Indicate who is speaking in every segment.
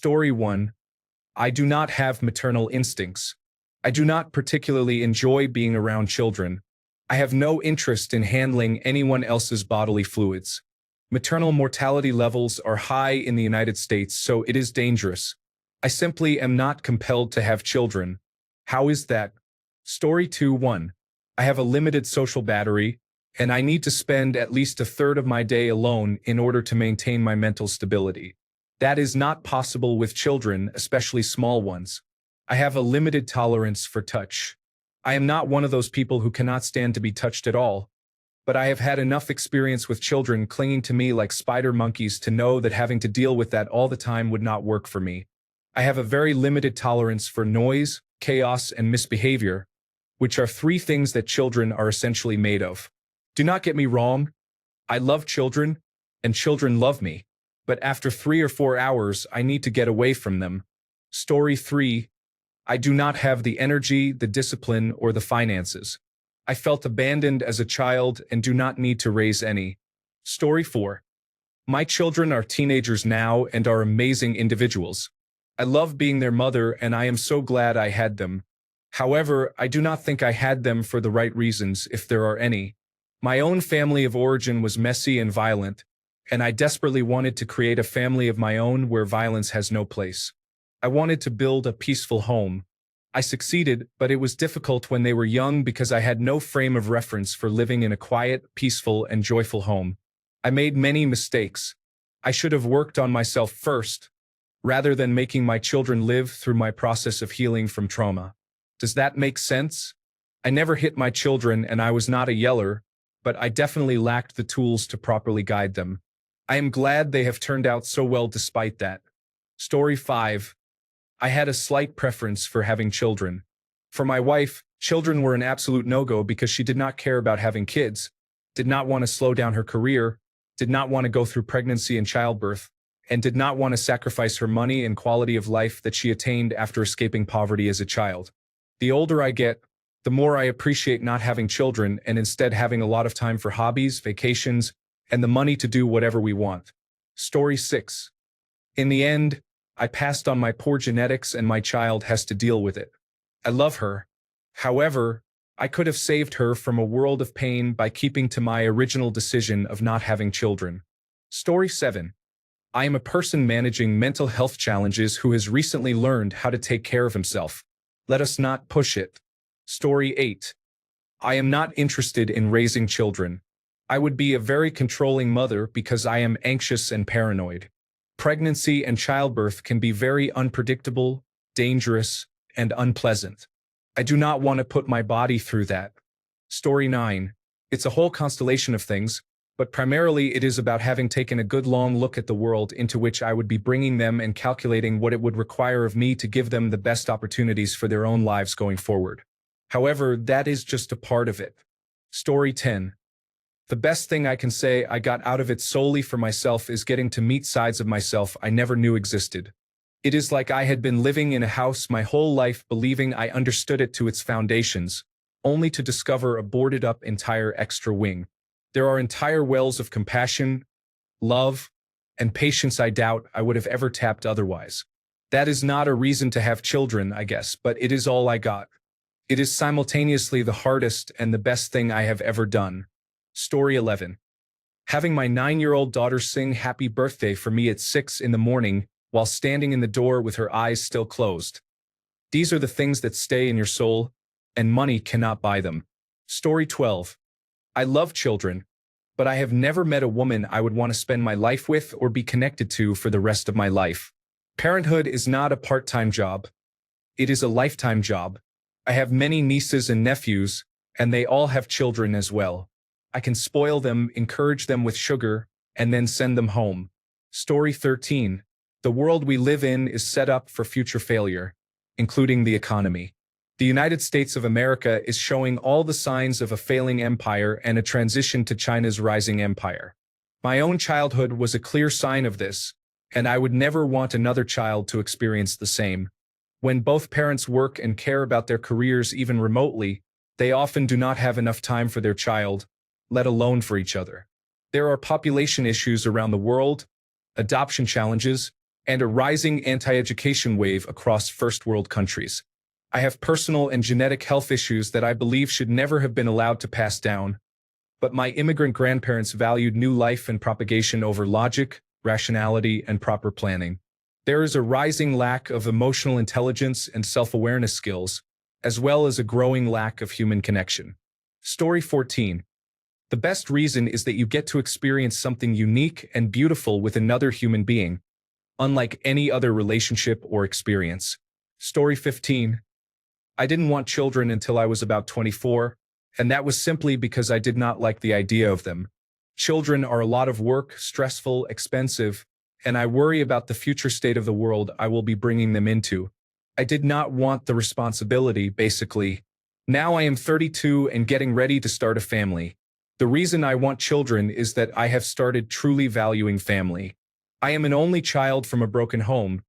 Speaker 1: Story 1. I do not have maternal instincts. I do not particularly enjoy being around children. I have no interest in handling anyone else's bodily fluids. Maternal mortality levels are high in the United States, so it is dangerous. I simply am not compelled to have children. How is that? Story 2-1. I have a limited social battery, and I need to spend at least a third of my day alone in order to maintain my mental stability. That is not possible with children, especially small ones. I have a limited tolerance for touch. I am not one of those people who cannot stand to be touched at all, but I have had enough experience with children clinging to me like spider monkeys to know that having to deal with that all the time would not work for me. I have a very limited tolerance for noise, chaos, and misbehavior, which are three things that children are essentially made of. Do not get me wrong, I love children, and children love me, but after 3 or 4 hours, I need to get away from them. Story 3. I do not have the energy, the discipline, or the finances. I felt abandoned as a child and do not need to raise any. Story 4. My children are teenagers now and are amazing individuals. I love being their mother and I am so glad I had them. However, I do not think I had them for the right reasons, if there are any. My own family of origin was messy and violent, and I desperately wanted to create a family of my own where violence has no place. I wanted to build a peaceful home. I succeeded, but it was difficult when they were young because I had no frame of reference for living in a quiet, peaceful, and joyful home. I made many mistakes. I should have worked on myself first, rather than making my children live through my process of healing from trauma. Does that make sense? I never hit my children and I was not a yeller, but I definitely lacked the tools to properly guide them. I am glad they have turned out so well despite that. Story 5. I had a slight preference for having children. For my wife, children were an absolute no-go because she did not care about having kids, did not want to slow down her career, did not want to go through pregnancy and childbirth, and did not want to sacrifice her money and quality of life that she attained after escaping poverty as a child. The older I get, the more I appreciate not having children and instead having a lot of time for hobbies, vacations, and the money to do whatever we want. Story 6. In the end, I passed on my poor genetics and my child has to deal with it. I love her. However, I could have saved her from a world of pain by keeping to my original decision of not having children. Story 7. I am a person managing mental health challenges who has recently learned how to take care of himself. Let us not push it. Story 8. I am not interested in raising children. I would be a very controlling mother because I am anxious and paranoid. Pregnancy and childbirth can be very unpredictable, dangerous, and unpleasant. I do not want to put my body through that. Story 9. It's a whole constellation of things, but primarily it is about having taken a good long look at the world into which I would be bringing them and calculating what it would require of me to give them the best opportunities for their own lives going forward. However, that is just a part of it. Story 10. The best thing I can say I got out of it solely for myself is getting to meet sides of myself I never knew existed. It is like I had been living in a house my whole life believing I understood it to its foundations, only to discover a boarded-up entire extra wing. There are entire wells of compassion, love, and patience I doubt I would have ever tapped otherwise. That is not a reason to have children, I guess, but it is all I got. It is simultaneously the hardest and the best thing I have ever done. Story 11. Having my 9-year-old daughter sing happy birthday for me at 6 in the morning while standing in the door with her eyes still closed. These are the things that stay in your soul, and money cannot buy them. Story 12. I love children, but I have never met a woman I would want to spend my life with or be connected to for the rest of my life. Parenthood is not a part-time job. It is a lifetime job. I have many nieces and nephews, and they all have children as well. I can spoil them, encourage them with sugar, and then send them home. Story 13. The world we live in is set up for future failure, including the economy. The United States of America is showing all the signs of a failing empire and a transition to China's rising empire. My own childhood was a clear sign of this, and I would never want another child to experience the same. When both parents work and care about their careers even remotely, they often do not have enough time for their child, let alone for each other. There are population issues around the world, adoption challenges, and a rising anti-education wave across first world countries. I have personal and genetic health issues that I believe should never have been allowed to pass down, but my immigrant grandparents valued new life and propagation over logic, rationality, and proper planning. There is a rising lack of emotional intelligence and self-awareness skills, as well as a growing lack of human connection. Story 14. The best reason is that you get to experience something unique and beautiful with another human being, unlike any other relationship or experience. Story 15. I didn't want children until I was about 24, and that was simply because I did not like the idea of them. Children are a lot of work, stressful, expensive, and I worry about the future state of the world I will be bringing them into. I did not want the responsibility, basically. Now I am 32 and getting ready to start a family. The reason I want children is that I have started truly valuing family. I am an only child from a broken home,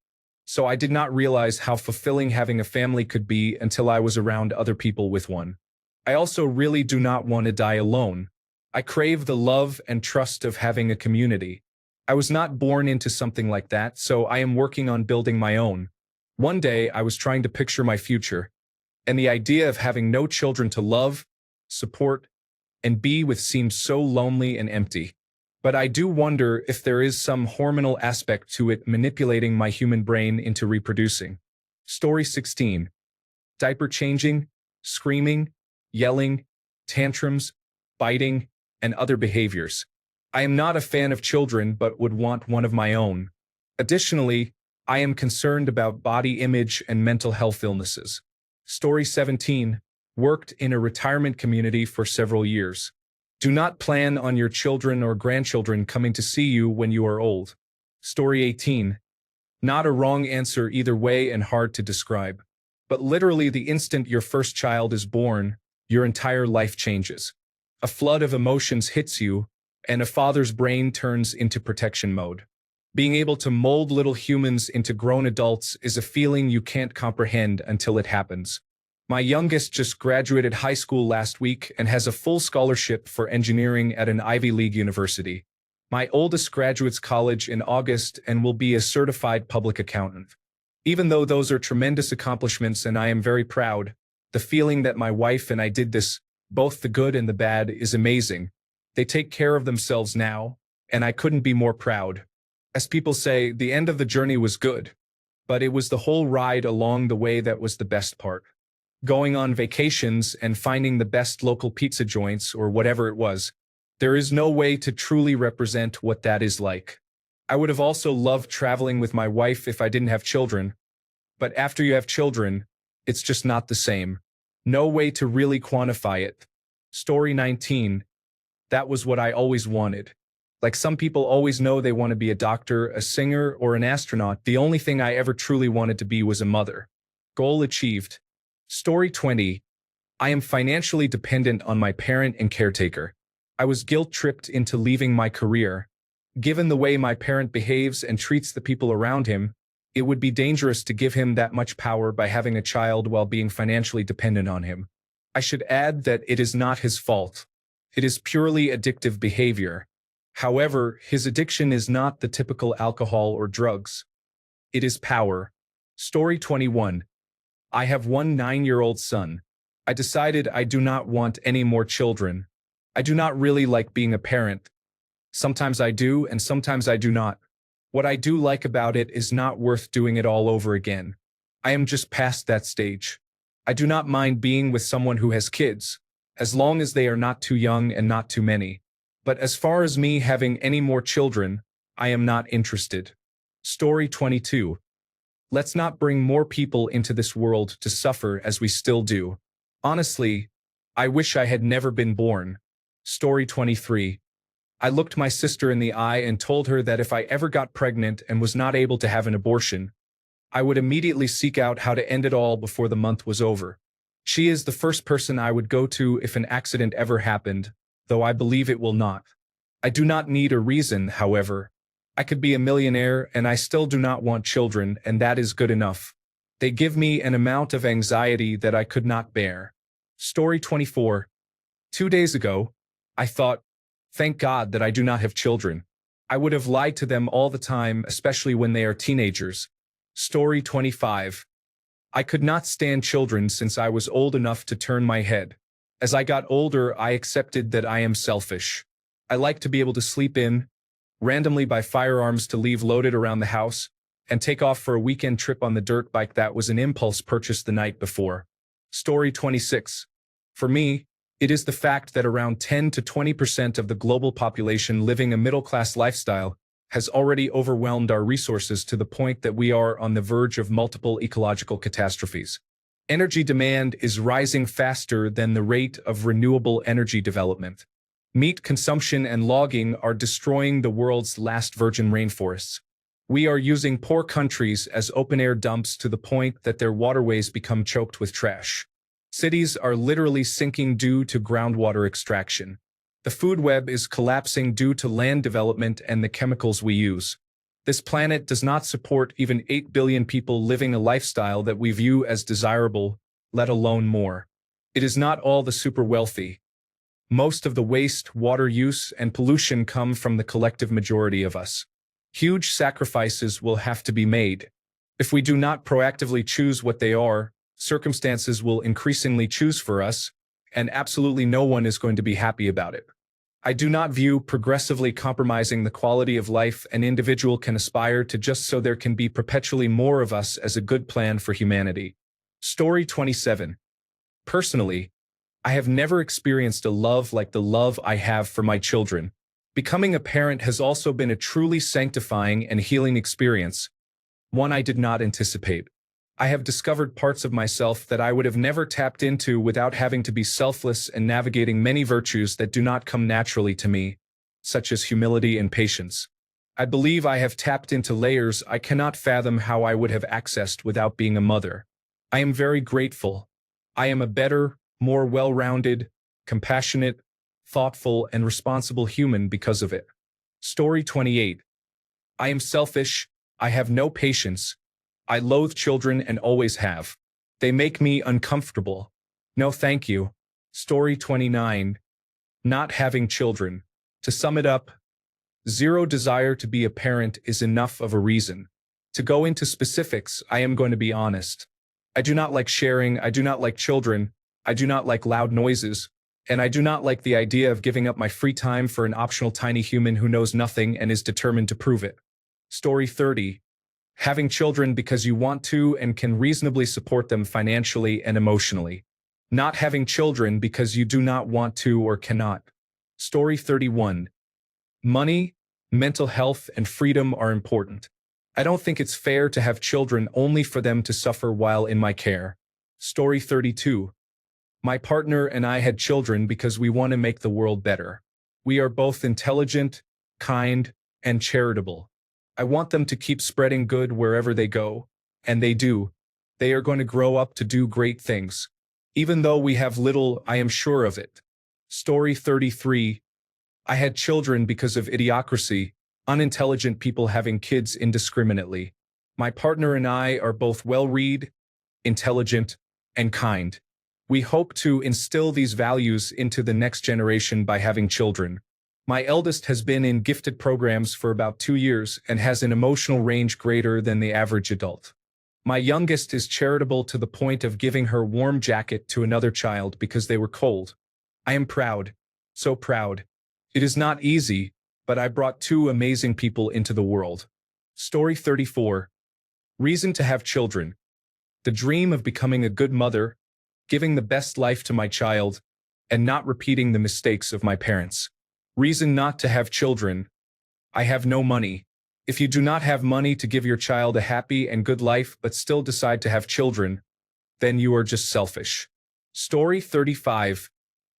Speaker 1: so I did not realize how fulfilling having a family could be until I was around other people with one. I also really do not want to die alone. I crave the love and trust of having a community. I was not born into something like that, so I am working on building my own. One day, I was trying to picture my future, and the idea of having no children to love, support, and be with seemed so lonely and empty. But I do wonder if there is some hormonal aspect to it manipulating my human brain into reproducing. Story 16. Diaper changing, screaming, yelling, tantrums, biting, and other behaviors. I am not a fan of children but would want one of my own. Additionally, I am concerned about body image and mental health illnesses. Story 17. Worked in a retirement community for several years. Do not plan on your children or grandchildren coming to see you when you are old. Story 18. Not a wrong answer either way and hard to describe. But literally the instant your first child is born, your entire life changes. A flood of emotions hits you, and a father's brain turns into protection mode. Being able to mold little humans into grown adults is a feeling you can't comprehend until it happens. My youngest just graduated high school last week and has a full scholarship for engineering at an Ivy League university. My oldest graduates college in August and will be a certified public accountant. Even though those are tremendous accomplishments and I am very proud, the feeling that my wife and I did this, both the good and the bad, is amazing. They take care of themselves now, and I couldn't be more proud. As people say, the end of the journey was good, but it was the whole ride along the way that was the best part. Going on vacations and finding the best local pizza joints or whatever it was. There is no way to truly represent what that is like. I would have also loved traveling with my wife if I didn't have children, but after you have children, it's just not the same. No way to really quantify it. Story 19. That was what I always wanted. Like some people always know they want to be a doctor, a singer, or an astronaut, the only thing I ever truly wanted to be was a mother. Goal achieved. Story 20. I am financially dependent on my parent and caretaker. I was guilt-tripped into leaving my career. Given the way my parent behaves and treats the people around him, it would be dangerous to give him that much power by having a child while being financially dependent on him. I should add that it is not his fault. It is purely addictive behavior. However, his addiction is not the typical alcohol or drugs. It is power. Story 21. I have one 9-year-old son. I decided I do not want any more children. I do not really like being a parent. Sometimes I do, and sometimes I do not. What I do like about it is not worth doing it all over again. I am just past that stage. I do not mind being with someone who has kids, as long as they are not too young and not too many. But as far as me having any more children, I am not interested. Story 22. Let's not bring more people into this world to suffer as we still do. Honestly, I wish I had never been born. Story 23. I looked my sister in the eye and told her that if I ever got pregnant and was not able to have an abortion, I would immediately seek out how to end it all before the month was over. She is the first person I would go to if an accident ever happened, though I believe it will not. I do not need a reason, however. I could be a millionaire and I still do not want children, and that is good enough. They give me an amount of anxiety that I could not bear. Story 24. 2 days ago, I thought, thank God that I do not have children. I would have lied to them all the time, especially when they are teenagers. Story 25. I could not stand children since I was old enough to turn my head. As I got older, I accepted that I am selfish. I like to be able to sleep in, randomly buy firearms to leave loaded around the house, and take off for a weekend trip on the dirt bike that was an impulse purchase the night before. Story 26. For me, it is the fact that around 10 to 20% of the global population living a middle-class lifestyle has already overwhelmed our resources to the point that we are on the verge of multiple ecological catastrophes. Energy demand is rising faster than the rate of renewable energy development. Meat consumption and logging are destroying the world's last virgin rainforests. We are using poor countries as open-air dumps to the point that their waterways become choked with trash. Cities are literally sinking due to groundwater extraction. The food web is collapsing due to land development and the chemicals we use. This planet does not support even 8 billion people living a lifestyle that we view as desirable, let alone more. It is not all the super wealthy. Most of the waste, water use, and pollution come from the collective majority of us. Huge sacrifices will have to be made. If we do not proactively choose what they are, circumstances will increasingly choose for us, and absolutely no one is going to be happy about it. I do not view progressively compromising the quality of life an individual can aspire to just so there can be perpetually more of us as a good plan for humanity. Story 27. Personally, I have never experienced a love like the love I have for my children. Becoming a parent has also been a truly sanctifying and healing experience, one I did not anticipate. I have discovered parts of myself that I would have never tapped into without having to be selfless and navigating many virtues that do not come naturally to me, such as humility and patience. I believe I have tapped into layers I cannot fathom how I would have accessed without being a mother. I am very grateful. I am a better, more well-rounded, compassionate, thoughtful, and responsible human because of it. Story 28. I am selfish. I have no patience. I loathe children and always have. They make me uncomfortable. No thank you. Story 29. Not having children. To sum it up, zero desire to be a parent is enough of a reason. To go into specifics, I am going to be honest. I do not like sharing, I do not like children, I do not like loud noises, and I do not like the idea of giving up my free time for an optional tiny human who knows nothing and is determined to prove it. Story 30. Having children because you want to and can reasonably support them financially and emotionally. Not having children because you do not want to or cannot. Story 31. Money, mental health, and freedom are important. I don't think it's fair to have children only for them to suffer while in my care. Story 32. My partner and I had children because we want to make the world better. We are both intelligent, kind, and charitable. I want them to keep spreading good wherever they go, and they do. They are going to grow up to do great things. Even though we have little, I am sure of it. Story 33. I had children because of idiocracy, unintelligent people having kids indiscriminately. My partner and I are both well-read, intelligent, and kind. We hope to instill these values into the next generation by having children. My eldest has been in gifted programs for about 2 years and has an emotional range greater than the average adult. My youngest is charitable to the point of giving her warm jacket to another child because they were cold. I am proud, so proud. It is not easy, but I brought 2 amazing people into the world. Story 34. Reason to have children. The dream of becoming a good mother, giving the best life to my child, and not repeating the mistakes of my parents. Reason not to have children. I have no money. If you do not have money to give your child a happy and good life but still decide to have children, then you are just selfish. Story 35.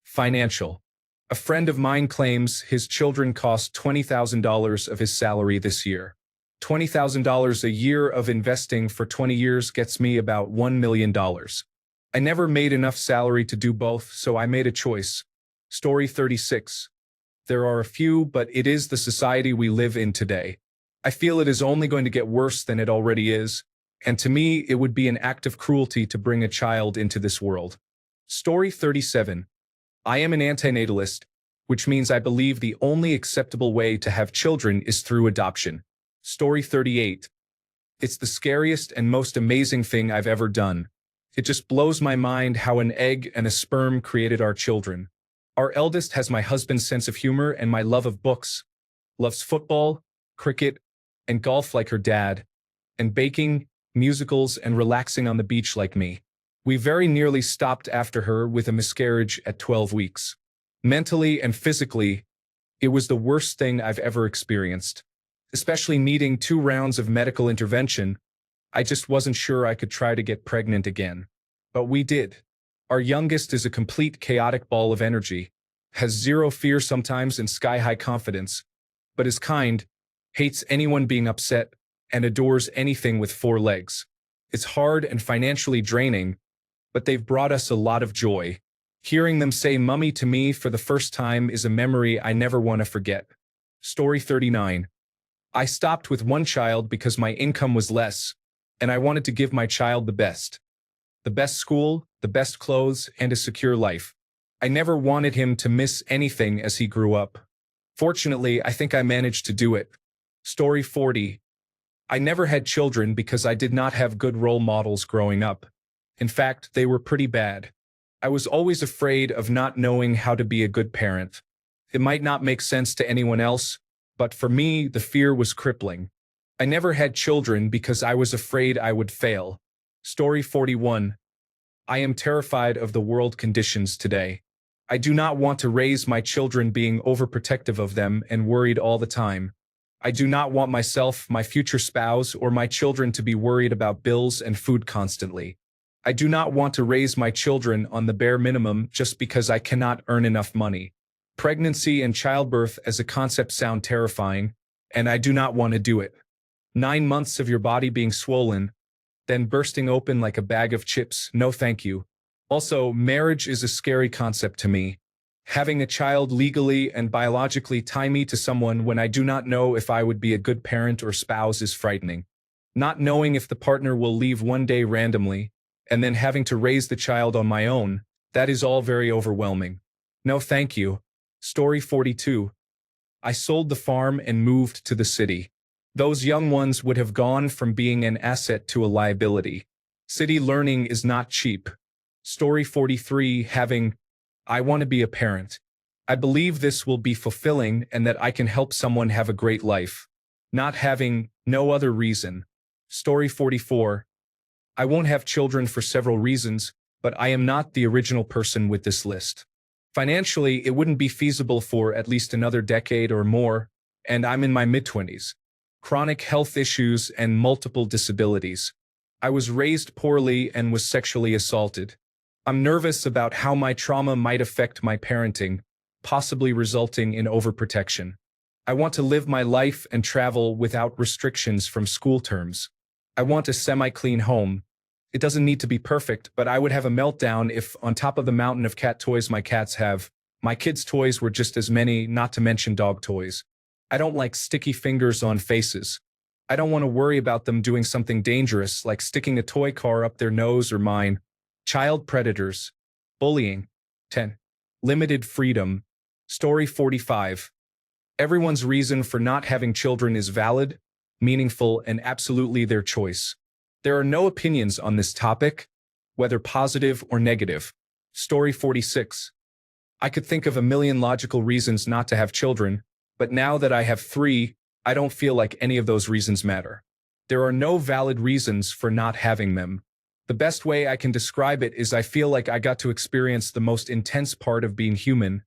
Speaker 1: Financial. A friend of mine claims his children cost $20,000 of his salary this year. $20,000 a year of investing for 20 years gets me about $1 million. I never made enough salary to do both, so I made a choice. Story 36. There are a few, but it is the society we live in today. I feel it is only going to get worse than it already is, and to me, it would be an act of cruelty to bring a child into this world. Story 37. I am an antinatalist, which means I believe the only acceptable way to have children is through adoption. Story 38. It's the scariest and most amazing thing I've ever done. It just blows my mind how an egg and a sperm created our children. Our eldest has my husband's sense of humor and my love of books, loves football, cricket, and golf like her dad, and baking, musicals, and relaxing on the beach like me. We very nearly stopped after her with a miscarriage at 12 weeks. Mentally and physically, it was the worst thing I've ever experienced. Especially needing 2 rounds of medical intervention, I just wasn't sure I could try to get pregnant again. But we did. Our youngest is a complete chaotic ball of energy, has zero fear sometimes and sky-high confidence, but is kind, hates anyone being upset, and adores anything with 4 legs. It's hard and financially draining, but they've brought us a lot of joy. Hearing them say "mummy" to me for the first time is a memory I never want to forget. Story 39. I stopped with 1 child because my income was less, and I wanted to give my child the best. The best school, the best clothes, and a secure life. I never wanted him to miss anything as he grew up. Fortunately, I think I managed to do it. Story 40. I never had children because I did not have good role models growing up. In fact, they were pretty bad. I was always afraid of not knowing how to be a good parent. It might not make sense to anyone else, but for me, the fear was crippling. I never had children because I was afraid I would fail. Story 41. I am terrified of the world conditions today. I do not want to raise my children being overprotective of them and worried all the time. I do not want myself, my future spouse, or my children to be worried about bills and food constantly. I do not want to raise my children on the bare minimum just because I cannot earn enough money. Pregnancy and childbirth as a concept sound terrifying, and I do not want to do it. 9 months of your body being swollen, then bursting open like a bag of chips, no thank you. Also, marriage is a scary concept to me. Having a child legally and biologically tie me to someone when I do not know if I would be a good parent or spouse is frightening. Not knowing if the partner will leave one day randomly, and then having to raise the child on my own, that is all very overwhelming. No thank you. Story 42. I sold the farm and moved to the city. Those young ones would have gone from being an asset to a liability. City learning is not cheap. Story 43. I want to be a parent. I believe this will be fulfilling and that I can help someone have a great life. Not having, no other reason. Story 44. I won't have children for several reasons, but I am not the original person with this list. Financially, it wouldn't be feasible for at least another decade or more, and I'm in my mid-20s. Chronic health issues and multiple disabilities. I was raised poorly and was sexually assaulted. I'm nervous about how my trauma might affect my parenting, possibly resulting in overprotection. I want to live my life and travel without restrictions from school terms. I want a semi-clean home. It doesn't need to be perfect, but I would have a meltdown if, on top of the mountain of cat toys my cats have, my kids' toys were just as many, not to mention dog toys. I don't like sticky fingers on faces. I don't want to worry about them doing something dangerous, like sticking a toy car up their nose or mine. Child predators. Bullying. 10. Limited freedom. Story 45. Everyone's reason for not having children is valid, meaningful, and absolutely their choice. There are no opinions on this topic, whether positive or negative. Story 46. I could think of a million logical reasons not to have children, but now that I have 3, I don't feel like any of those reasons matter. There are no valid reasons for not having them. The best way I can describe it is I feel like I got to experience the most intense part of being human,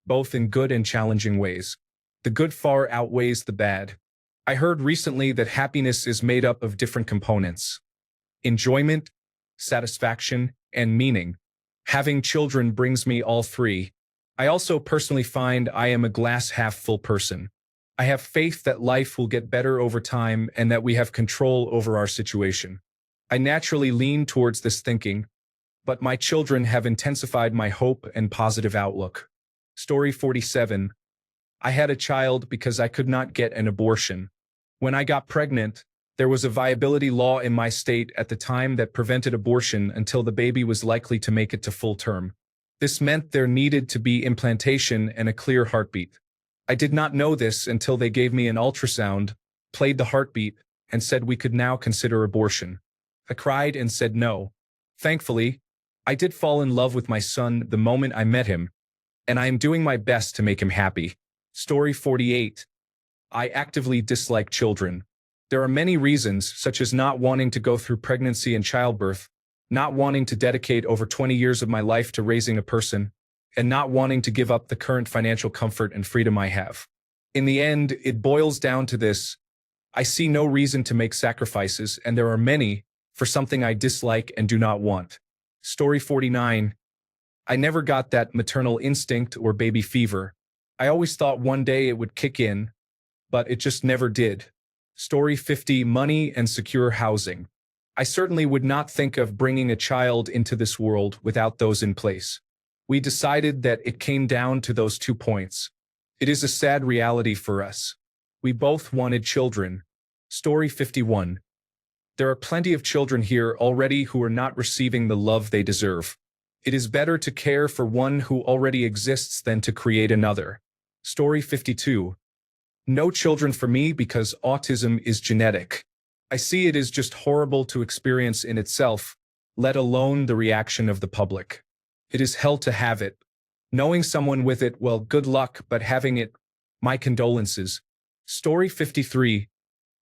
Speaker 1: both in good and challenging ways. The good far outweighs the bad. I heard recently that happiness is made up of different components: enjoyment, satisfaction, and meaning. Having children brings me all 3. I also personally find I am a glass half full person. I have faith that life will get better over time and that we have control over our situation. I naturally lean towards this thinking, but my children have intensified my hope and positive outlook. Story 47. I had a child because I could not get an abortion. When I got pregnant, there was a viability law in my state at the time that prevented abortion until the baby was likely to make it to full term. This meant there needed to be implantation and a clear heartbeat. I did not know this until they gave me an ultrasound, played the heartbeat, and said we could now consider abortion. I cried and said no. Thankfully, I did fall in love with my son the moment I met him, and I am doing my best to make him happy. Story 48. I actively dislike children. There are many reasons, such as not wanting to go through pregnancy and childbirth, not wanting to dedicate over 20 years of my life to raising a person, and not wanting to give up the current financial comfort and freedom I have. In the end, it boils down to this: I see no reason to make sacrifices, and there are many, for something I dislike and do not want. Story 49. I never got that maternal instinct or baby fever. I always thought one day it would kick in, but it just never did. Story 50. Money and secure housing. I certainly would not think of bringing a child into this world without those in place. We decided that it came down to those 2 points. It is a sad reality for us. We both wanted children. Story 51. There are plenty of children here already who are not receiving the love they deserve. It is better to care for one who already exists than to create another. Story 52. No children for me because autism is genetic. I see it is just horrible to experience in itself, let alone the reaction of the public. It is hell to have it. Knowing someone with it, well, good luck, but having it, my condolences. Story 53.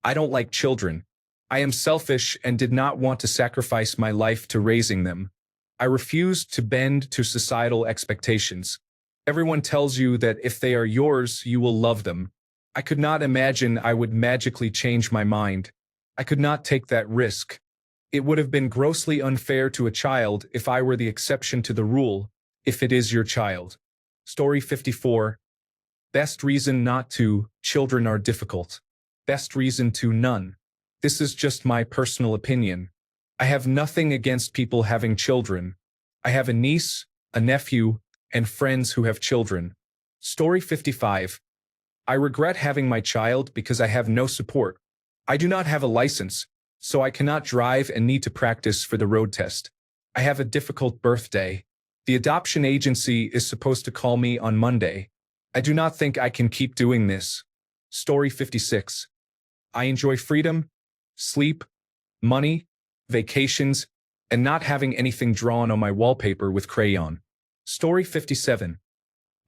Speaker 1: I don't like children. I am selfish and did not want to sacrifice my life to raising them. I refused to bend to societal expectations. Everyone tells you that if they are yours, you will love them. I could not imagine I would magically change my mind. I could not take that risk. It would have been grossly unfair to a child if I were the exception to the rule, if it is your child. Story 54. Best reason not to: children are difficult. Best reason to: none. This is just my personal opinion. I have nothing against people having children. I have a niece, a nephew, and friends who have children. Story 55. I regret having my child because I have no support. I do not have a license, so I cannot drive and need to practice for the road test. I have a difficult birthday. The adoption agency is supposed to call me on Monday. I do not think I can keep doing this. Story 56. I enjoy freedom, sleep, money, vacations, and not having anything drawn on my wallpaper with crayon. Story 57.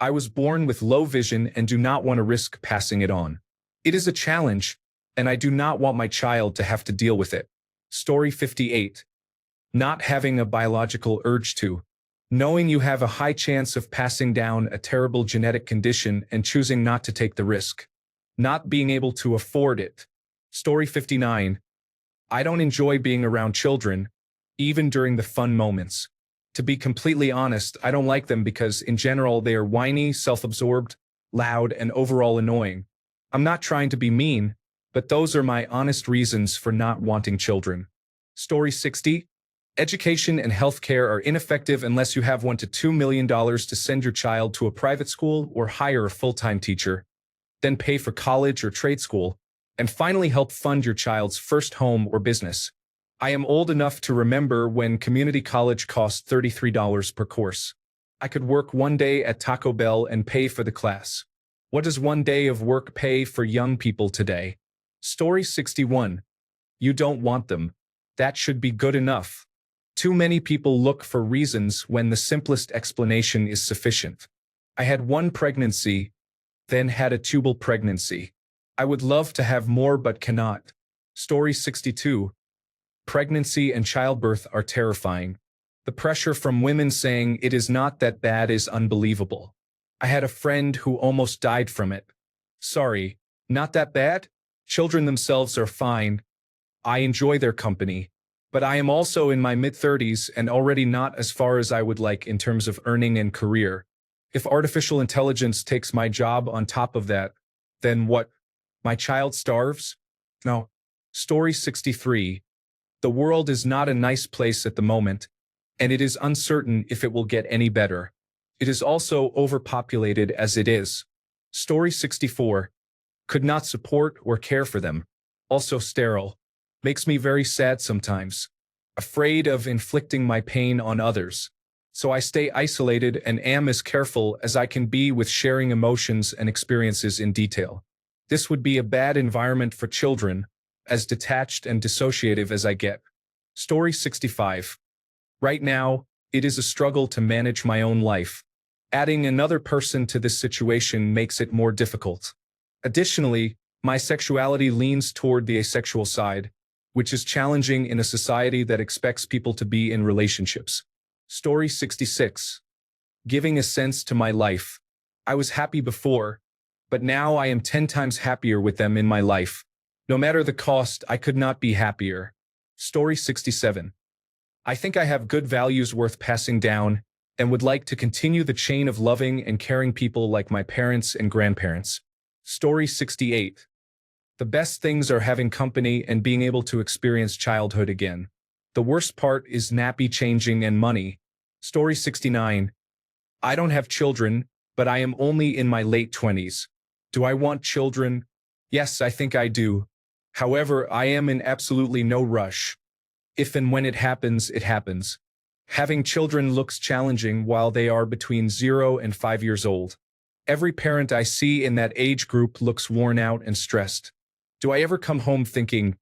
Speaker 1: I was born with low vision and do not want to risk passing it on. It is a challenge, and I do not want my child to have to deal with it. Story 58. Not having a biological urge to. Knowing you have a high chance of passing down a terrible genetic condition and choosing not to take the risk. Not being able to afford it. Story 59. I don't enjoy being around children, even during the fun moments. To be completely honest, I don't like them because, in general, they are whiny, self-absorbed, loud, and overall annoying. I'm not trying to be mean, but those are my honest reasons for not wanting children. Story 60. Education and healthcare are ineffective unless you have $1 to $2 million to send your child to a private school or hire a full-time teacher, then pay for college or trade school, and finally help fund your child's first home or business. I am old enough to remember when community college cost $33 per course. I could work one day at Taco Bell and pay for the class. What does one day of work pay for young people today? Story 61. You don't want them. That should be good enough. Too many people look for reasons when the simplest explanation is sufficient. I had one pregnancy, then had a tubal pregnancy. I would love to have more but cannot. Story 62. Pregnancy and childbirth are terrifying. The pressure from women saying it is not that bad is unbelievable. I had a friend who almost died from it. Sorry, not that bad? Children themselves are fine. I enjoy their company. But I am also in my mid-30s and already not as far as I would like in terms of earning and career. If artificial intelligence takes my job on top of that, then what? My child starves? No. Story 63. The world is not a nice place at the moment, and it is uncertain if it will get any better. It is also overpopulated as it is. Story 64. Could not support or care for them. Also sterile. Makes me very sad sometimes. Afraid of inflicting my pain on others. so I stay isolated and am as careful as I can be with sharing emotions and experiences in detail. This would be a bad environment for children, as detached and dissociative as I get. Story 65. Right now, it is a struggle to manage my own life. Adding another person to this situation makes it more difficult. Additionally, my sexuality leans toward the asexual side, which is challenging in a society that expects people to be in relationships. Story 66. Giving a sense to my life. I was happy before, but now I am 10 times happier with them in my life. No matter the cost, I could not be happier. Story 67. I think I have good values worth passing down and would like to continue the chain of loving and caring people like my parents and grandparents. Story 68. The best things are having company and being able to experience childhood again. The worst part is nappy changing and money. Story 69. I don't have children, but I am only in my late 20s. Do I want children? Yes, I think I do. However, I am in absolutely no rush. If and when it happens, it happens. Having children looks challenging while they are between 0 and 5 years old. Every parent I see in that age group looks worn out and stressed. Do I ever come home thinking,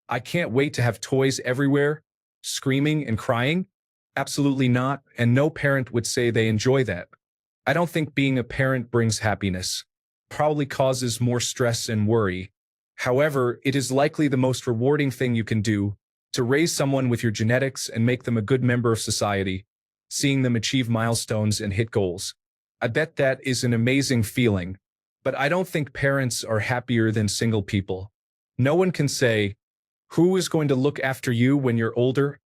Speaker 1: I can't wait to have toys everywhere, screaming and crying? Absolutely not, and no parent would say they enjoy that. I don't think being a parent brings happiness. Probably causes more stress and worry. However, it is likely the most rewarding thing you can do, to raise someone with your genetics and make them a good member of society, seeing them achieve milestones and hit goals. I bet that is an amazing feeling, but I don't think parents are happier than single people. No one can say, who is going to look after you when you're older?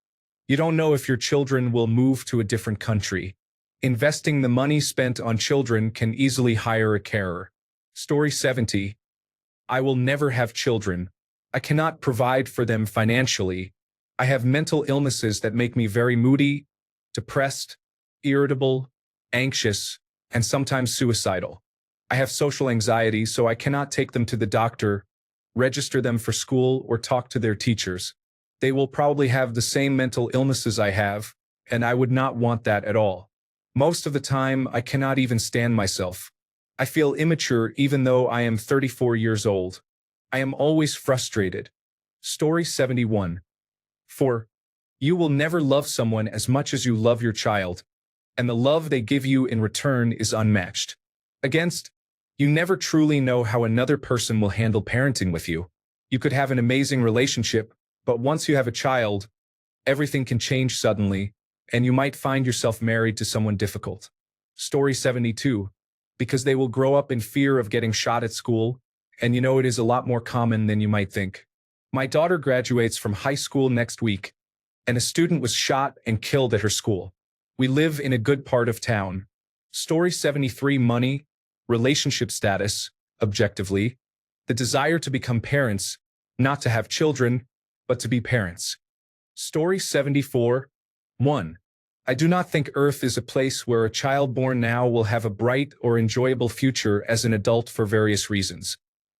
Speaker 1: You don't know if your children will move to a different country. Investing the money spent on children can easily hire a carer. Story 70. I will never have children. I cannot provide for them financially. I have mental illnesses that make me very moody, depressed, irritable, anxious, and sometimes suicidal. I have social anxiety, so I cannot take them to the doctor, register them for school, or talk to their teachers. They will probably have the same mental illnesses I have, and I would not want that at all. Most of the time, I cannot even stand myself. I feel immature even though I am 34 years old. I am always frustrated. Story 71. 4. You will never love someone as much as you love your child, and the love they give you in return is unmatched. Against, you never truly know how another person will handle parenting with you. You could have an amazing relationship, but once you have a child, everything can change suddenly, and you might find yourself married to someone difficult. Story 72. Because they will grow up in fear of getting shot at school, and it is a lot more common than you might think. My daughter graduates from high school next week, and a student was shot and killed at her school. We live in a good part of town. Story 73. Money, relationship status, objectively, the desire to become parents, not to have children, but to be parents. Story 74. 1. I do not think Earth is a place where a child born now will have a bright or enjoyable future as an adult for various reasons.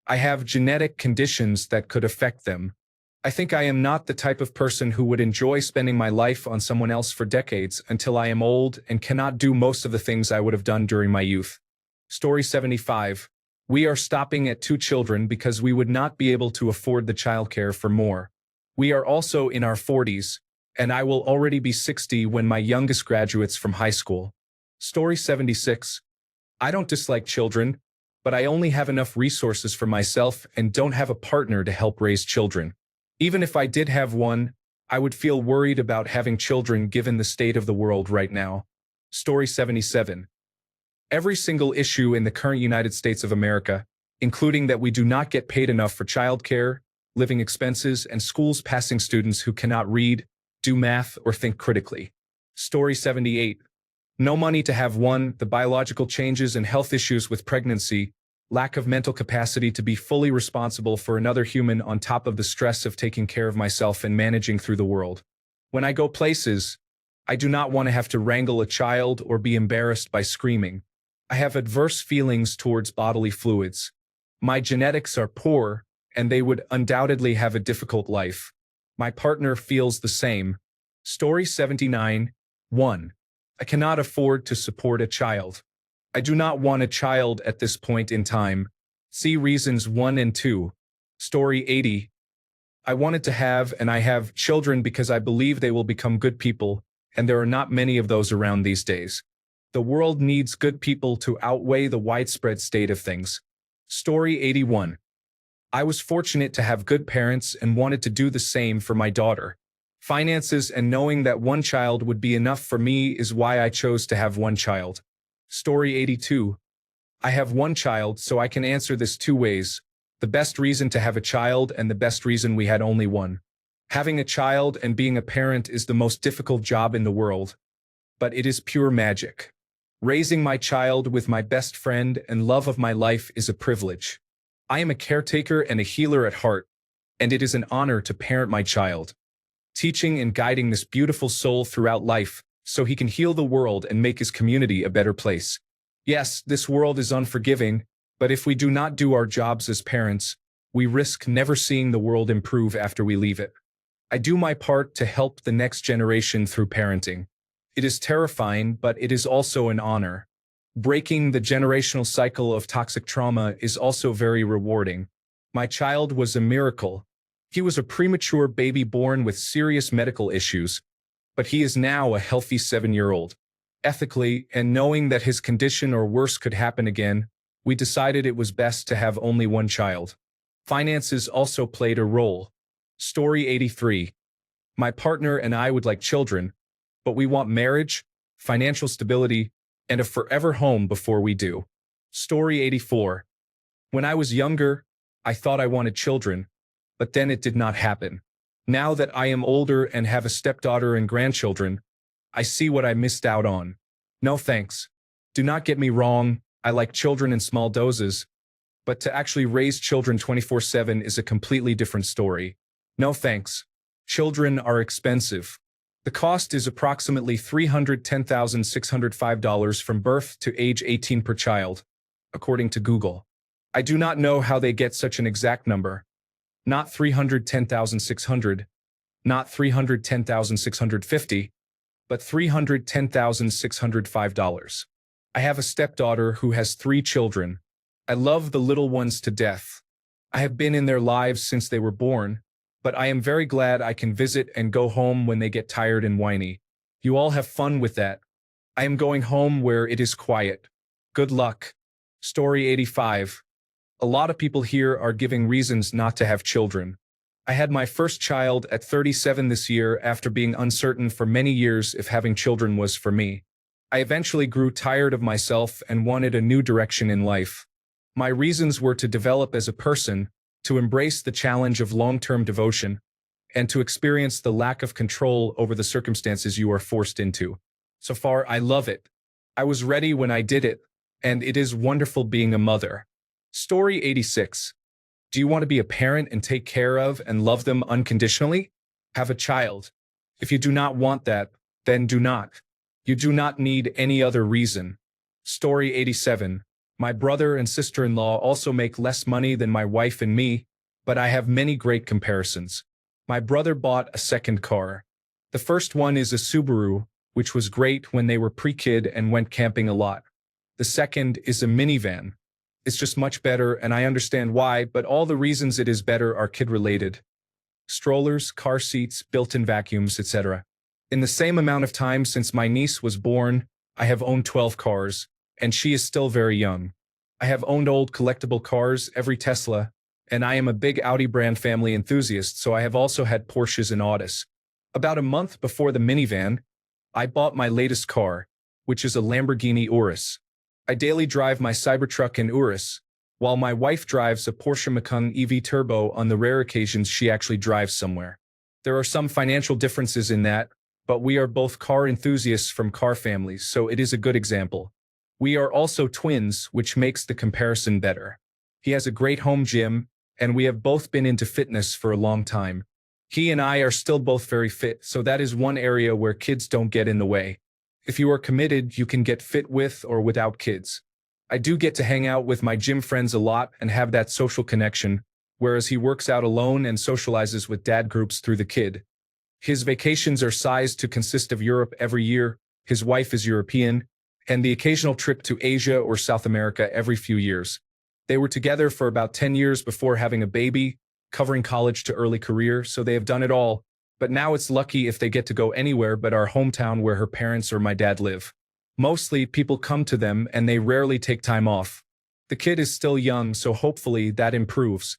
Speaker 1: I have genetic conditions that could affect them. I think I am not the type of person who would enjoy spending my life on someone else for decades until I am old and cannot do most of the things I would have done during my youth. Story 75. We are stopping at 2 children because we would not be able to afford the childcare for more. We are also in our 40s, and I will already be 60 when my youngest graduates from high school. Story 76. I don't dislike children, but I only have enough resources for myself and don't have a partner to help raise children. Even if I did have one, I would feel worried about having children given the state of the world right now. Story 77. Every single issue in the current United States of America, including that we do not get paid enough for childcare, living expenses, and schools passing students who cannot read, do math, or think critically. Story 78. No money to have one, the biological changes and health issues with pregnancy, lack of mental capacity to be fully responsible for another human on top of the stress of taking care of myself and managing through the world. When I go places, I do not want to have to wrangle a child or be embarrassed by screaming. I have adverse feelings towards bodily fluids. My genetics are poor, and they would undoubtedly have a difficult life. My partner feels the same. Story 79. 1. I cannot afford to support a child. I do not want a child at this point in time. See reasons 1 and 2. Story 80. I wanted to have and I have children because I believe they will become good people, and there are not many of those around these days. The world needs good people to outweigh the widespread state of things. Story 81. I was fortunate to have good parents and wanted to do the same for my daughter. Finances and knowing that one child would be enough for me is why I chose to have one child. Story 82. I have one child, so I can answer this 2 ways. The best reason to have a child and the best reason we had only one. Having a child and being a parent is the most difficult job in the world, but it is pure magic. Raising my child with my best friend and love of my life is a privilege. I am a caretaker and a healer at heart, and it is an honor to parent my child, teaching and guiding this beautiful soul throughout life so he can heal the world and make his community a better place. Yes, this world is unforgiving, but if we do not do our jobs as parents, we risk never seeing the world improve after we leave it. I do my part to help the next generation through parenting. It is terrifying, but it is also an honor. Breaking the generational cycle of toxic trauma is also very rewarding. My child was a miracle. He was a premature baby born with serious medical issues, but he is now a healthy 7-year-old. Ethically, and knowing that his condition or worse could happen again, we decided it was best to have only one child. Finances also played a role. Story 83. My partner and I would like children, but we want marriage, financial stability, and a forever home before we do. Story 84. When I was younger, I thought I wanted children, but then it did not happen. Now that I am older and have a stepdaughter and grandchildren, I see what I missed out on. No thanks. Do not get me wrong, I like children in small doses, but to actually raise children 24/7 is a completely different story. No thanks. Children are expensive. The cost is approximately $310,605 from birth to age 18 per child, according to Google. I do not know how they get such an exact number. Not 310,600, not 310,650, but $310,605. I have a stepdaughter who has 3 children. I love the little ones to death. I have been in their lives since they were born, but I am very glad I can visit and go home when they get tired and whiny. You all have fun with that. I am going home where it is quiet. Good luck. Story 85. A lot of people here are giving reasons not to have children. I had my first child at 37 this year after being uncertain for many years if having children was for me. I eventually grew tired of myself and wanted a new direction in life. My reasons were to develop as a person, to embrace the challenge of long-term devotion, and to experience the lack of control over the circumstances you are forced into. So far, I love it. I was ready when I did it, and it is wonderful being a mother. Story 86. Do you want to be a parent and take care of and love them unconditionally? Have a child. If you do not want that, then do not. You do not need any other reason. Story 87. My brother and sister-in-law also make less money than my wife and me, but I have many great comparisons. My brother bought a second car. The first one is a Subaru, which was great when they were pre-kid and went camping a lot. The second is a minivan. It's just much better, and I understand why, but all the reasons it is better are kid-related. Strollers, car seats, built-in vacuums, etc. In the same amount of time since my niece was born, I have owned 12 cars, and she is still very young. I have owned old collectible cars, every Tesla, and I am a big Audi brand family enthusiast, so I have also had Porsches and Audis. About a month before the minivan, I bought my latest car, which is a Lamborghini Urus. I daily drive my Cybertruck in Urus, while my wife drives a Porsche Macan EV Turbo on the rare occasions she actually drives somewhere. There are some financial differences in that, but we are both car enthusiasts from car families, so it is a good example. We are also twins, which makes the comparison better. He has a great home gym, and we have both been into fitness for a long time. He and I are still both very fit, so that is one area where kids don't get in the way. If you are committed, you can get fit with or without kids. I do get to hang out with my gym friends a lot and have that social connection, whereas he works out alone and socializes with dad groups through the kid. His vacations are sized to consist of Europe every year, His wife is European, and the occasional trip to Asia or South America every few years. They were together for about 10 years before having a baby, covering college to early career, so they have done it all. But now it's lucky if they get to go anywhere but our hometown where her parents or my dad live. Mostly, people come to them and they rarely take time off. The kid is still young, so hopefully that improves.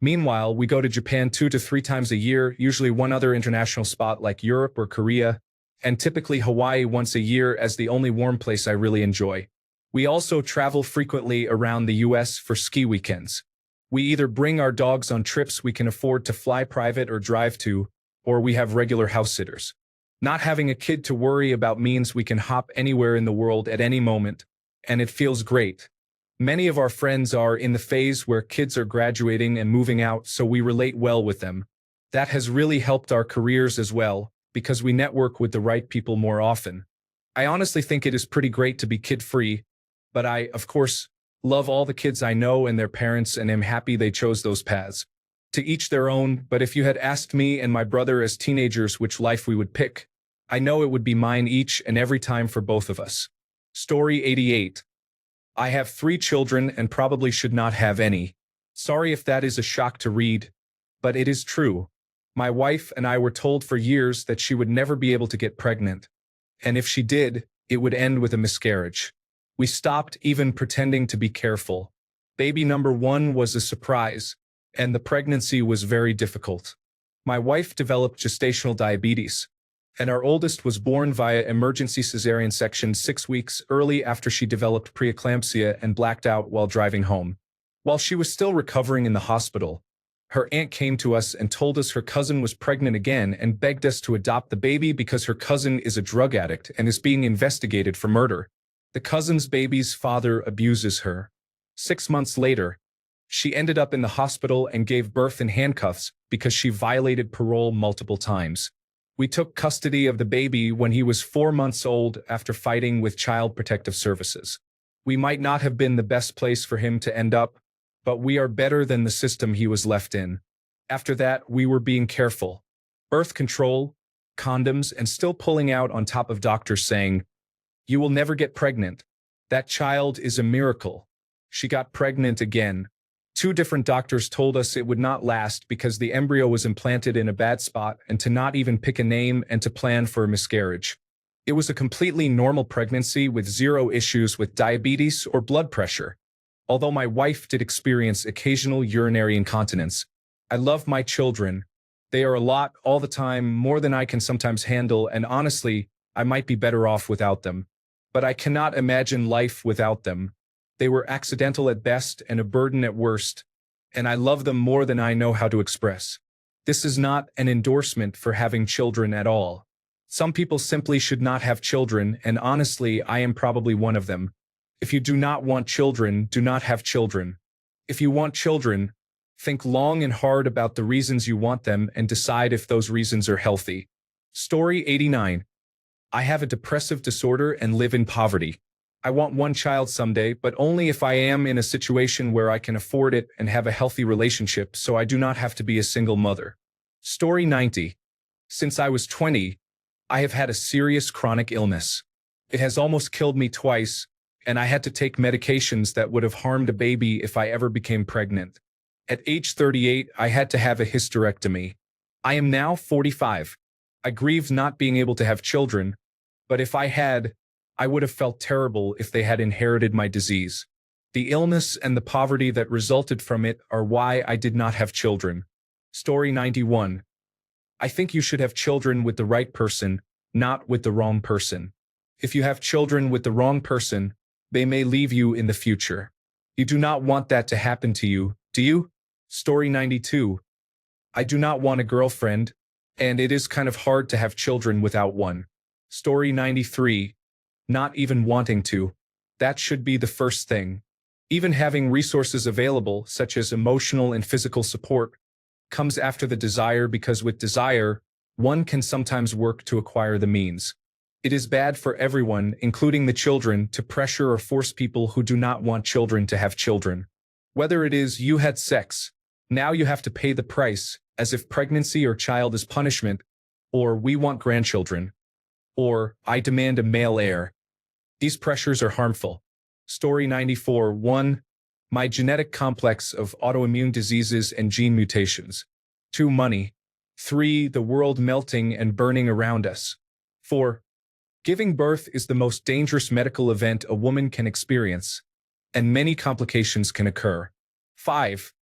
Speaker 1: Meanwhile, we go to Japan 2 to 3 times a year, usually one other international spot like Europe or Korea, and typically Hawaii once a year as the only warm place I really enjoy. We also travel frequently around the US for ski weekends. We either bring our dogs on trips we can afford to fly private or drive to, or we have regular house sitters. Not having a kid to worry about means we can hop anywhere in the world at any moment, and it feels great. Many of our friends are in the phase where kids are graduating and moving out, so we relate well with them. That has really helped our careers as well, because we network with the right people more often. I honestly think it is pretty great to be kid-free, but I, of course, love all the kids I know and their parents and am happy they chose those paths. To each their own, but if you had asked me and my brother as teenagers which life we would pick, I know it would be mine each and every time for both of us. Story 88. I have 3 children and probably should not have any. Sorry if that is a shock to read, but it is true. My wife and I were told for years that she would never be able to get pregnant, and if she did, it would end with a miscarriage. We stopped even pretending to be careful. Baby number 1 was a surprise, and the pregnancy was very difficult. My wife developed gestational diabetes, and our oldest was born via emergency cesarean section 6 weeks early after she developed preeclampsia and blacked out while driving home. While she was still recovering in the hospital, her aunt came to us and told us her cousin was pregnant again and begged us to adopt the baby because her cousin is a drug addict and is being investigated for murder. The cousin's baby's father abuses her. 6 months later, she ended up in the hospital and gave birth in handcuffs because she violated parole multiple times. We took custody of the baby when he was 4 months old after fighting with Child Protective Services. We might not have been the best place for him to end up, but we are better than the system he was left in. After that, we were being careful. Birth control, condoms, and still pulling out on top of doctors saying, "You will never get pregnant. That child is a miracle." She got pregnant again. 2 different doctors told us it would not last because the embryo was implanted in a bad spot and to not even pick a name and to plan for a miscarriage. It was a completely normal pregnancy with 0 issues with diabetes or blood pressure. Although my wife did experience occasional urinary incontinence, I love my children. They are a lot all the time, more than I can sometimes handle, and honestly, I might be better off without them. But I cannot imagine life without them. They were accidental at best and a burden at worst, and I love them more than I know how to express. This is not an endorsement for having children at all. Some people simply should not have children, and honestly, I am probably one of them. If you do not want children, do not have children. If you want children, think long and hard about the reasons you want them and decide if those reasons are healthy. Story 89. I have a depressive disorder and live in poverty. I want 1 child someday, but only if I am in a situation where I can afford it and have a healthy relationship so I do not have to be a single mother. Story 90. Since I was 20, I have had a serious chronic illness. It has almost killed me twice, and I had to take medications that would have harmed a baby if I ever became pregnant. At age 38, I had to have a hysterectomy. I am now 45. I grieve not being able to have children, but if I had, I would have felt terrible if they had inherited my disease. The illness and the poverty that resulted from it are why I did not have children. Story 91. I think you should have children with the right person, not with the wrong person. If you have children with the wrong person, they may leave you in the future. You do not want that to happen to you, do you? Story 92. I do not want a girlfriend, and it is kind of hard to have children without one. Story 93. Not even wanting to. That should be the first thing. Even having resources available, such as emotional and physical support, comes after the desire because with desire, one can sometimes work to acquire the means. It is bad for everyone, including the children, to pressure or force people who do not want children to have children. Whether it is you had sex, now you have to pay the price, as if pregnancy or child is punishment, or we want grandchildren. or I demand a male heir. These pressures are harmful. Story 94. 1. My genetic complex of autoimmune diseases and gene mutations. 2. Money. 3. The world melting and burning around us. 4. Giving birth is the most dangerous medical event a woman can experience, and many complications can occur. 5.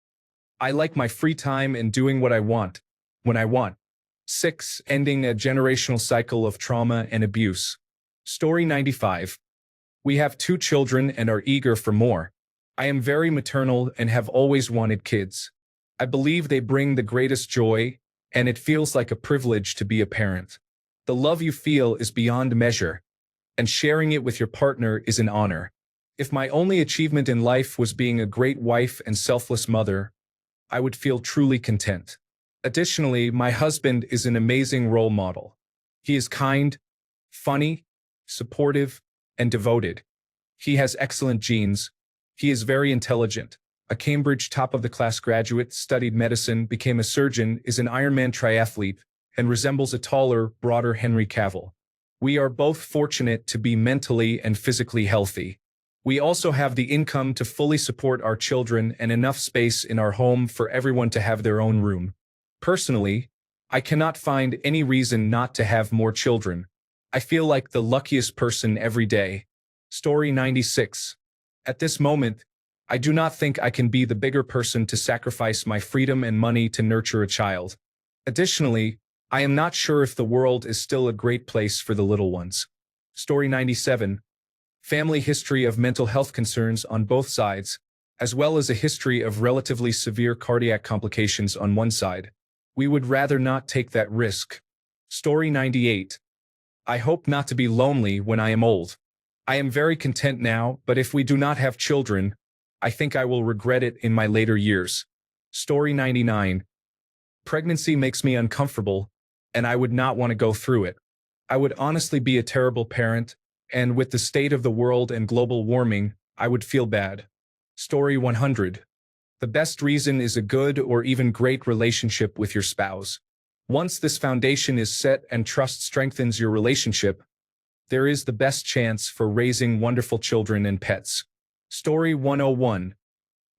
Speaker 1: I like my free time and doing what I want, when I want. 6. Ending a generational cycle of trauma and abuse. Story 95. We have 2 children and are eager for more. I am very maternal and have always wanted kids. I believe they bring the greatest joy, and it feels like a privilege to be a parent. The love you feel is beyond measure, and sharing it with your partner is an honor. If my only achievement in life was being a great wife and selfless mother, I would feel truly content. Additionally, my husband is an amazing role model. He is kind, funny, supportive, and devoted. He has excellent genes. He is very intelligent. A Cambridge top-of-the-class graduate, studied medicine, became a surgeon, is an Ironman triathlete, and resembles a taller, broader Henry Cavill. We are both fortunate to be mentally and physically healthy. We also have the income to fully support our children and enough space in our home for everyone to have their own room. Personally, I cannot find any reason not to have more children. I feel like the luckiest person every day. Story 96. At this moment, I do not think I can be the bigger person to sacrifice my freedom and money to nurture a child. Additionally, I am not sure if the world is still a great place for the little ones. Story 97. Family history of mental health concerns on both sides, as well as a history of relatively severe cardiac complications on one side. We would rather not take that risk. Story 98. I hope not to be lonely when I am old. I am very content now, but if we do not have children, I think I will regret it in my later years. Story 99. Pregnancy makes me uncomfortable, and I would not want to go through it. I would honestly be a terrible parent, and with the state of the world and global warming, I would feel bad. Story 100. The best reason is a good or even great relationship with your spouse. Once this foundation is set and trust strengthens your relationship, there is the best chance for raising wonderful children and pets. Story 101.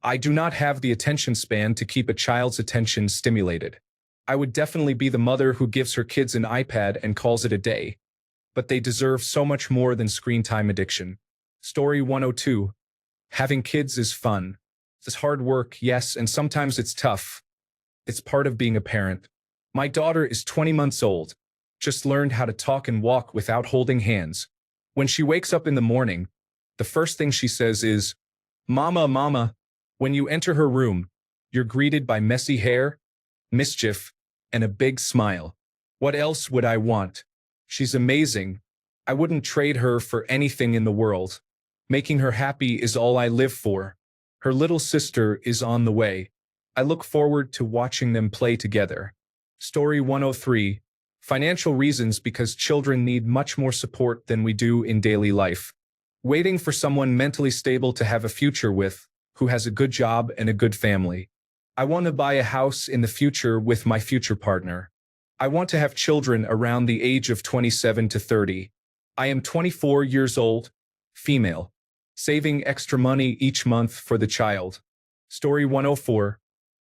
Speaker 1: I do not have the attention span to keep a child's attention stimulated. I would definitely be the mother who gives her kids an iPad and calls it a day. But they deserve so much more than screen time addiction. Story 102. Having kids is fun. It's hard work, yes, and sometimes it's tough. It's part of being a parent. My daughter is 20 months old, just learned how to talk and walk without holding hands. When she wakes up in the morning, the first thing she says is, "Mama, Mama." When you enter her room, you're greeted by messy hair, mischief, and a big smile. What else would I want? She's amazing. I wouldn't trade her for anything in the world. Making her happy is all I live for. Her little sister is on the way. I look forward to watching them play together. Story 103. Financial reasons because children need much more support than we do in daily life. Waiting for someone mentally stable to have a future with, who has a good job and a good family. I want to buy a house in the future with my future partner. I want to have children around the age of 27 to 30. I am 24 years old, female. Saving extra money each month for the child. Story 104.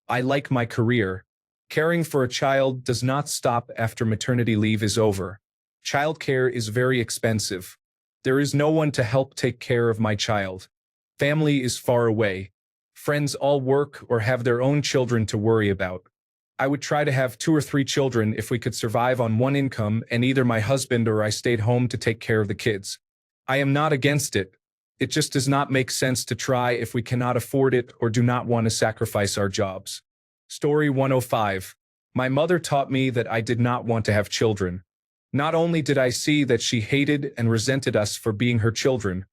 Speaker 1: I like my career. Caring for a child does not stop after maternity leave is over. Childcare is very expensive. There is no one to help take care of my child. Family is far away. Friends all work or have their own children to worry about. I would try to have 2 or 3 children if we could survive on one income and either my husband or I stayed home to take care of the kids. I am not against it. It just does not make sense to try if we cannot afford it or do not want to sacrifice our jobs. Story 105. My mother taught me that I did not want to have children. Not only did I see that she hated and resented us for being her children,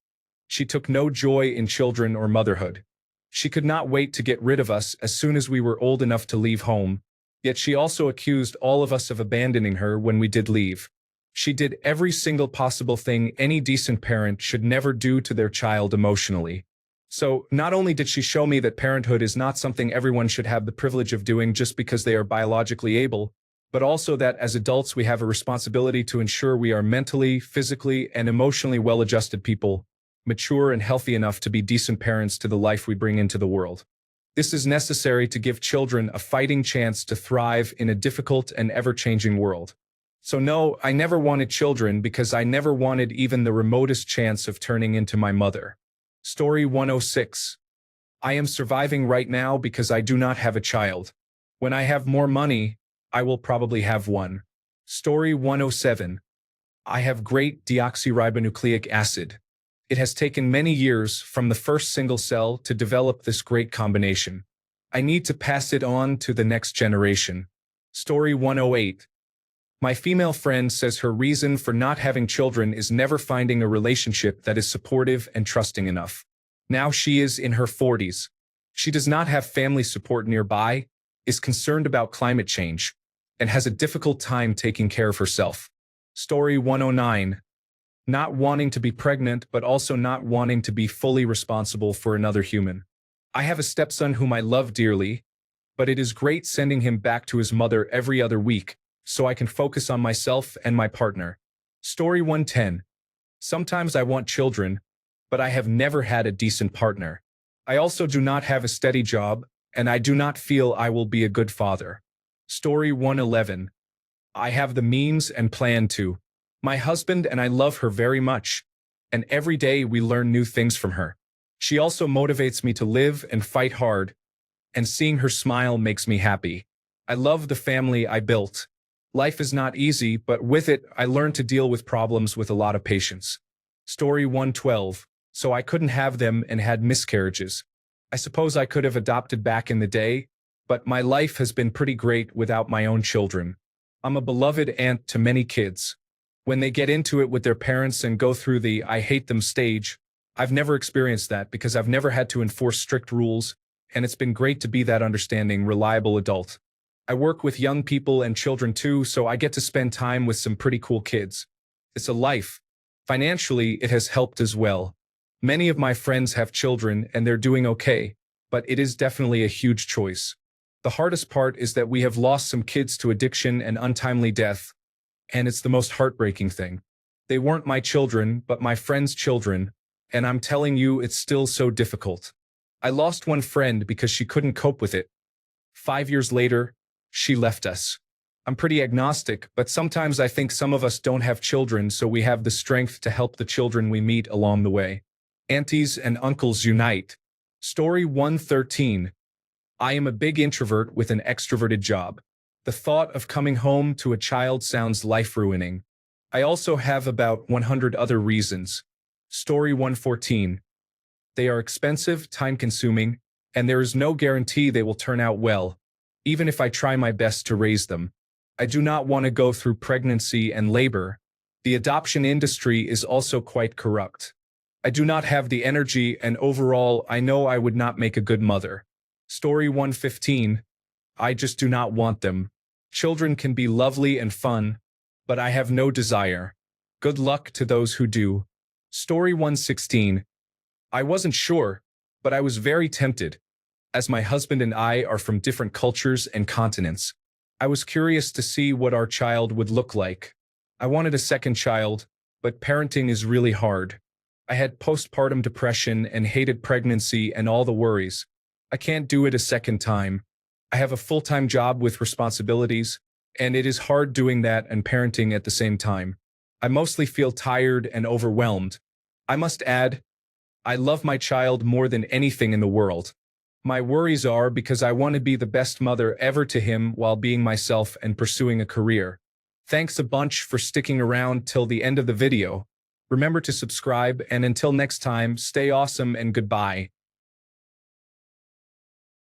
Speaker 1: she took no joy in children or motherhood. She could not wait to get rid of us as soon as we were old enough to leave home, yet she also accused all of us of abandoning her when we did leave. She did every single possible thing any decent parent should never do to their child emotionally. So, not only did she show me that parenthood is not something everyone should have the privilege of doing just because they are biologically able, but also that as adults we have a responsibility to ensure we are mentally, physically, and emotionally well-adjusted people, mature and healthy enough to be decent parents to the life we bring into the world. This is necessary to give children a fighting chance to thrive in a difficult and ever-changing world. So no, I never wanted children because I never wanted even the remotest chance of turning into my mother. Story 106. I am surviving right now because I do not have a child. When I have more money, I will probably have one. Story 107. I have great deoxyribonucleic acid. It has taken many years from the first single cell to develop this great combination. I need to pass it on to the next generation. Story 108. My female friend says her reason for not having children is never finding a relationship that is supportive and trusting enough. Now she is in her 40s. She does not have family support nearby, is concerned about climate change, and has a difficult time taking care of herself. Story 109. Not wanting to be pregnant, but also not wanting to be fully responsible for another human. I have a stepson whom I love dearly, but it is great sending him back to his mother every other week, so I can focus on myself and my partner. Story 110. Sometimes I want children, but I have never had a decent partner. I also do not have a steady job, and I do not feel I will be a good father. Story 111. I have the means and plan to. My husband and I love her very much, and every day we learn new things from her. She also motivates me to live and fight hard, and seeing her smile makes me happy. I love the family I built. Life is not easy, but with it, I learned to deal with problems with a lot of patience. Story 112. So I couldn't have them and had miscarriages. I suppose I could have adopted back in the day, but my life has been pretty great without my own children. I'm a beloved aunt to many kids. When they get into it with their parents and go through the I hate them stage, I've never experienced that because I've never had to enforce strict rules, and it's been great to be that understanding, reliable adult. I work with young people and children too, so I get to spend time with some pretty cool kids. It's a life. Financially, it has helped as well. Many of my friends have children and they're doing okay, but it is definitely a huge choice. The hardest part is that we have lost some kids to addiction and untimely death, and it's the most heartbreaking thing. They weren't my children, but my friends' children, and I'm telling you, it's still so difficult. I lost one friend because she couldn't cope with it. 5 years later, she left us. I'm pretty agnostic, but sometimes I think some of us don't have children, so we have the strength to help the children we meet along the way. Aunties and uncles unite. Story 113. I am a big introvert with an extroverted job. The thought of coming home to a child sounds life-ruining. I also have about 100 other reasons. Story 114. They are expensive, time-consuming, and there is no guarantee they will turn out well, even if I try my best to raise them. I do not want to go through pregnancy and labor. The adoption industry is also quite corrupt. I do not have the energy, and overall, I know I would not make a good mother. Story 115. I just do not want them. Children can be lovely and fun, but I have no desire. Good luck to those who do. Story 116. I wasn't sure, but I was very tempted. As my husband and I are from different cultures and continents, I was curious to see what our child would look like. I wanted a second child, but parenting is really hard. I had postpartum depression and hated pregnancy and all the worries. I can't do it a second time. I have a full-time job with responsibilities, and it is hard doing that and parenting at the same time. I mostly feel tired and overwhelmed. I must add, I love my child more than anything in the world. My worries are because I want to be the best mother ever to him while being myself and pursuing a career. Thanks a bunch for sticking around till the end of the video. Remember to subscribe, and until next time, stay awesome and goodbye.